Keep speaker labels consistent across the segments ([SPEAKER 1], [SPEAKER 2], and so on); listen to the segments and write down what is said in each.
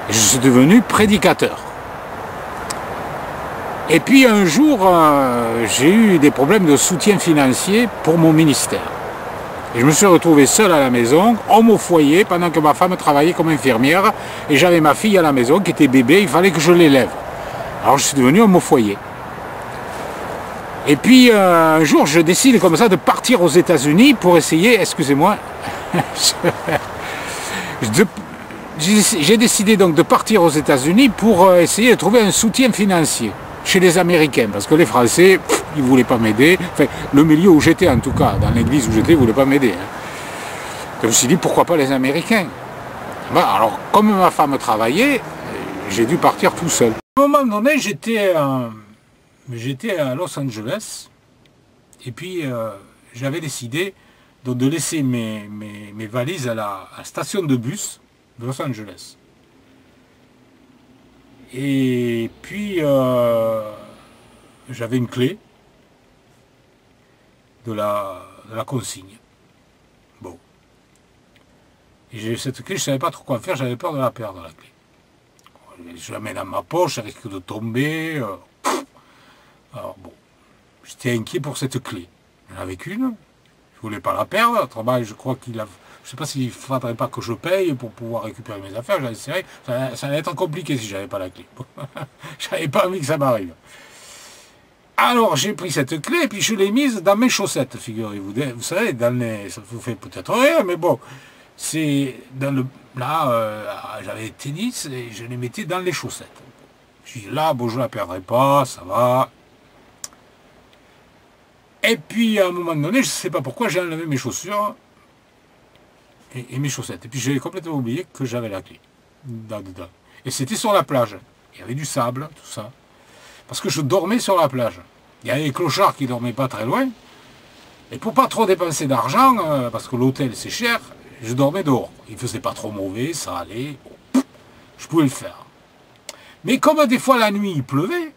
[SPEAKER 1] Et je suis devenu prédicateur. Et puis un jour, j'ai eu des problèmes de soutien financier pour mon ministère. Et je me suis retrouvé seul à la maison, homme au foyer, pendant que ma femme travaillait comme infirmière, et j'avais ma fille à la maison qui était bébé, il fallait que je l'élève. Alors je suis devenu homme au foyer. Et puis un jour, je décide comme ça de partir aux États-Unis pour essayer, excusez-moi, j'ai décidé donc de partir aux États-Unis pour essayer de trouver un soutien financier chez les Américains, parce que les Français, ils ne voulaient pas m'aider. Enfin, le milieu où j'étais, en tout cas, dans l'église où j'étais, ne voulait pas m'aider. Donc je me suis dit, pourquoi pas les Américains? Alors, comme ma femme travaillait, j'ai dû partir tout seul. À un moment donné, j'étais à Los Angeles, et puis j'avais décidé donc, de laisser mes valises à la station de bus de Los Angeles. Et puis, j'avais une clé de la consigne. Bon. Et j'ai cette clé, je ne savais pas trop quoi faire, j'avais peur de la perdre, la clé. Je la mets dans ma poche, elle risque de tomber. Alors bon, j'étais inquiet pour cette clé. J'en avais qu'une, je ne voulais pas la perdre, autrement je crois qu'il a... Je ne sais pas s'il ne faudrait pas que je paye pour pouvoir récupérer mes affaires, j'avais serré. Ça allait être compliqué si je n'avais pas la clé. Je n'avais pas envie que ça m'arrive. Alors j'ai pris cette clé et puis je l'ai mise dans mes chaussettes, figurez-vous. Vous savez, dans les... ça vous fait peut-être rien, mais bon, c'est dans le... Là, j'avais le tennis et je les mettais dans les chaussettes. Je dis là, bon, je ne la perdrai pas, ça va. Et puis à un moment donné, je ne sais pas pourquoi, j'ai enlevé mes chaussures. Et mes chaussettes. Et puis j'avais complètement oublié que j'avais la clé. Dedans. Et c'était sur la plage. Il y avait du sable, tout ça. Parce que je dormais sur la plage. Il y avait les clochards qui dormaient pas très loin. Et pour pas trop dépenser d'argent, parce que l'hôtel c'est cher, je dormais dehors. Il faisait pas trop mauvais, ça allait. Je pouvais le faire. Mais comme des fois la nuit il pleuvait,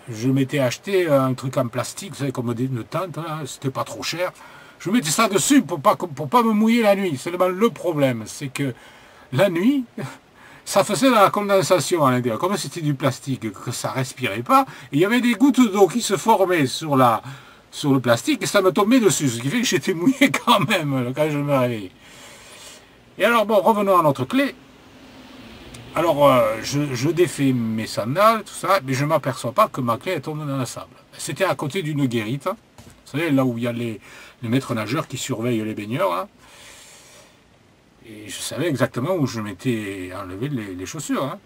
[SPEAKER 1] je m'étais acheté un truc en plastique, vous savez, comme une tente, c'était pas trop cher. Je mettais ça dessus pour pas me mouiller la nuit. Seulement le problème, c'est que la nuit, ça faisait de la condensation à l'intérieur. Comme c'était du plastique, que ça respirait pas, et il y avait des gouttes d'eau qui se formaient sur le plastique, et ça me tombait dessus, ce qui fait que j'étais mouillé quand même quand je me réveillais. Et alors bon, revenons à notre clé. Alors je défais mes sandales, tout ça, mais je ne m'aperçois pas que ma clé est tombée dans le sable. C'était à côté d'une guérite. Vous savez, là où il y a les maîtres nageurs qui surveillent les baigneurs. Hein. Et je savais exactement où je m'étais enlevé les chaussures. Hein.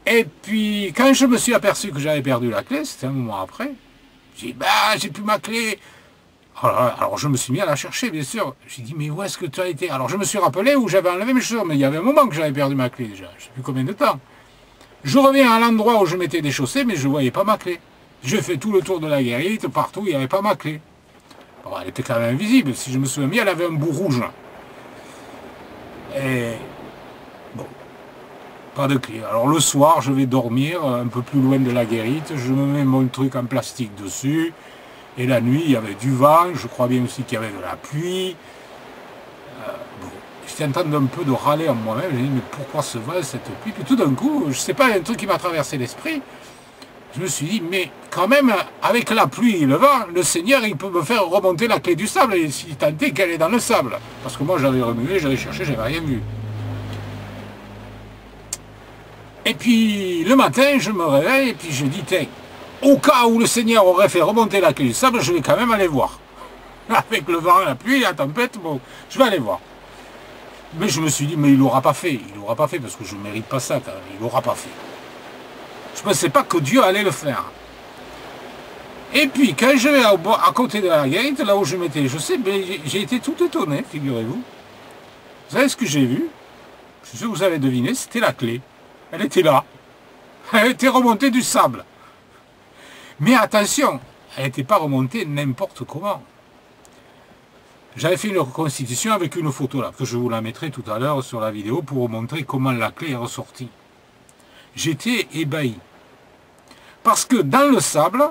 [SPEAKER 1] Et puis, quand je me suis aperçu que j'avais perdu la clé, c'était un moment après, j'ai dit, bah, j'ai plus ma clé. Alors je me suis mis à la chercher, bien sûr. J'ai dit, mais où est-ce que tu as été? Alors je me suis rappelé où j'avais enlevé mes chaussures, mais il y avait un moment que j'avais perdu ma clé déjà. Je ne sais plus combien de temps. Je reviens à l'endroit où je m'étais déchaussé, mais je ne voyais pas ma clé. J'ai fait tout le tour de la guérite, partout, il n'y avait pas ma clé. Bon, elle était quand même invisible, si je me souviens bien, elle avait un bout rouge. Et bon, pas de clé. Alors le soir, je vais dormir un peu plus loin de la guérite, je me mets mon truc en plastique dessus, et la nuit, il y avait du vent, je crois bien aussi qu'il y avait de la pluie. Bon, j'étais en train d'un peu de râler en moi-même, je me dis, mais pourquoi ce vent, cette pluie? Puis tout d'un coup, je ne sais pas, il y a un truc qui m'a traversé l'esprit. Je me suis dit, mais quand même, avec la pluie et le vent, le Seigneur, il peut me faire remonter la clé du sable, et si tant est qu'elle est dans le sable. Parce que moi, j'avais remué, j'avais cherché, j'avais rien vu. Et puis, le matin, je me réveille, et puis je dis, tiens, au cas où le Seigneur aurait fait remonter la clé du sable, je vais quand même aller voir. Avec le vent, la pluie, la tempête, bon, je vais aller voir. Mais je me suis dit, mais il l'aura pas fait. Il l'aura pas fait, parce que je ne mérite pas ça, quand même. Il l'aura pas fait. Je ne pensais pas que Dieu allait le faire. Et puis, quand je vais à côté de la guérite, là où je m'étais, je sais, j'ai été tout étonné, figurez-vous. Vous savez ce que j'ai vu? Je suis sûr que vous avez deviné, c'était la clé. Elle était là. Elle était remontée du sable. Mais attention, elle n'était pas remontée n'importe comment. J'avais fait une reconstitution avec une photo là, que je vous la mettrai tout à l'heure sur la vidéo pour vous montrer comment la clé est ressortie. J'étais ébahi. Parce que dans le sable,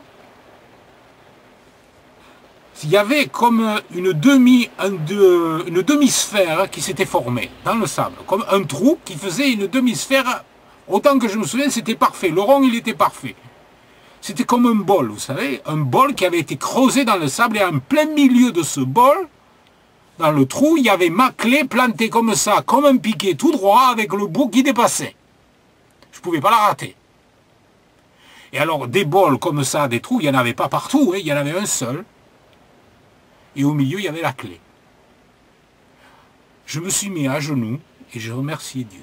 [SPEAKER 1] il y avait comme une demi-sphère qui s'était formée dans le sable, comme un trou qui faisait une demi-sphère. Autant que je me souviens, c'était parfait. Le rond, il était parfait. C'était comme un bol, vous savez, un bol qui avait été creusé dans le sable, et en plein milieu de ce bol, dans le trou, il y avait ma clé plantée comme ça, comme un piquet tout droit, avec le bout qui dépassait. Je ne pouvais pas la rater. Et alors, des bols comme ça, des trous, il n'y en avait pas partout, hein, il y en avait un seul. Et au milieu, il y avait la clé. Je me suis mis à genoux et je remerciais Dieu.